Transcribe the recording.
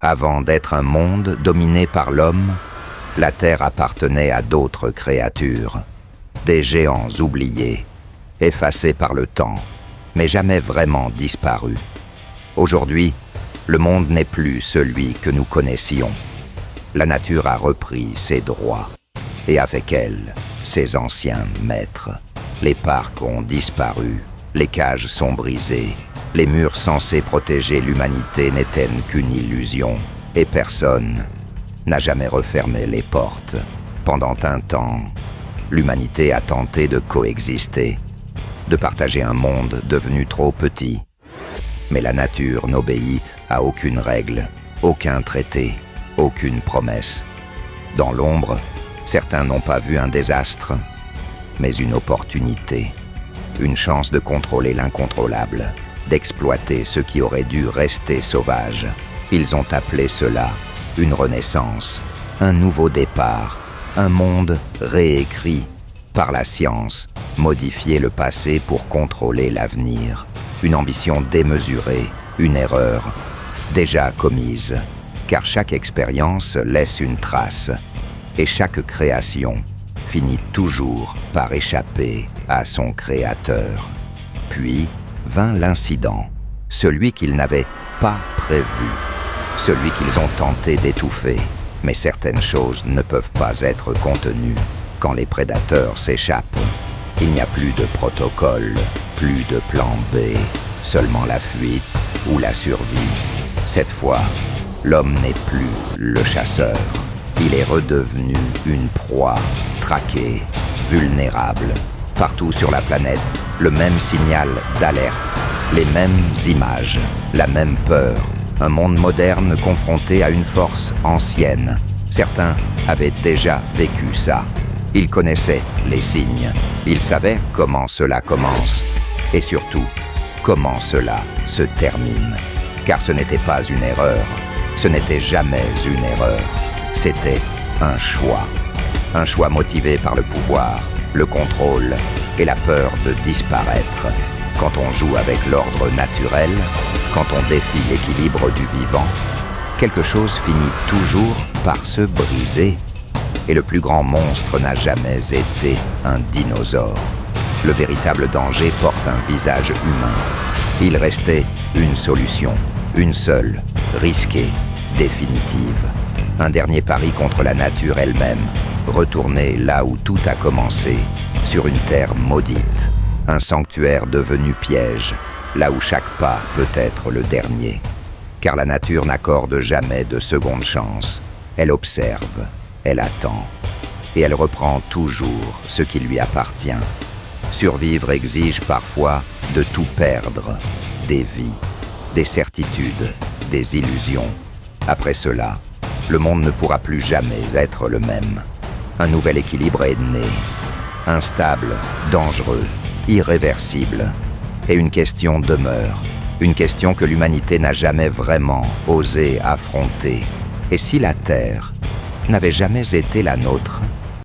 Avant d'être un monde dominé par l'homme, la Terre appartenait à d'autres créatures, des géants oubliés, effacés par le temps, mais jamais vraiment disparus. Aujourd'hui, le monde n'est plus celui que nous connaissions. La nature a repris ses droits, et avec elle, ses anciens maîtres. Les parcs ont disparu, les cages sont brisées, les murs censés protéger l'humanité n'étaient qu'une illusion, et personne n'a jamais refermé les portes. Pendant un temps, l'humanité a tenté de coexister, de partager un monde devenu trop petit. Mais la nature n'obéit à aucune règle, aucun traité, aucune promesse. Dans l'ombre, certains n'ont pas vu un désastre, mais une opportunité, une chance de contrôler l'incontrôlable, d'exploiter ce qui aurait dû rester sauvage. Ils ont appelé cela une renaissance, un nouveau départ, un monde réécrit par la science, modifier le passé pour contrôler l'avenir. Une ambition démesurée, une erreur déjà commise, car chaque expérience laisse une trace et chaque création finit toujours par échapper à son créateur. Puis vint l'incident, celui qu'ils n'avaient pas prévu, celui qu'ils ont tenté d'étouffer. Mais certaines choses ne peuvent pas être contenues. Quand les prédateurs s'échappent, il n'y a plus de protocole, plus de plan B, seulement la fuite ou la survie. Cette fois, l'homme n'est plus le chasseur. Il est redevenu une proie, traquée, vulnérable. Partout sur la planète, le même signal d'alerte, les mêmes images, la même peur. Un monde moderne confronté à une force ancienne. Certains avaient déjà vécu ça. Ils connaissaient les signes. Ils savaient comment cela commence. Et surtout, comment cela se termine. Car ce n'était pas une erreur. Ce n'était jamais une erreur. C'était un choix. Un choix motivé par le pouvoir, le contrôle et la peur de disparaître. Quand on joue avec l'ordre naturel, quand on défie l'équilibre du vivant, quelque chose finit toujours par se briser. Et le plus grand monstre n'a jamais été un dinosaure. Le véritable danger porte un visage humain. Il restait une solution, une seule, risquée, définitive. Un dernier pari contre la nature elle-même, retourner là où tout a commencé, sur une terre maudite. Un sanctuaire devenu piège, là où chaque pas peut être le dernier. Car la nature n'accorde jamais de seconde chance. Elle observe, elle attend, et elle reprend toujours ce qui lui appartient. Survivre exige parfois de tout perdre, des vies, des certitudes, des illusions. Après cela, le monde ne pourra plus jamais être le même. Un nouvel équilibre est né, instable, dangereux, irréversible. Et une question demeure, une question que l'humanité n'a jamais vraiment osé affronter. Et si la Terre n'avait jamais été la nôtre ?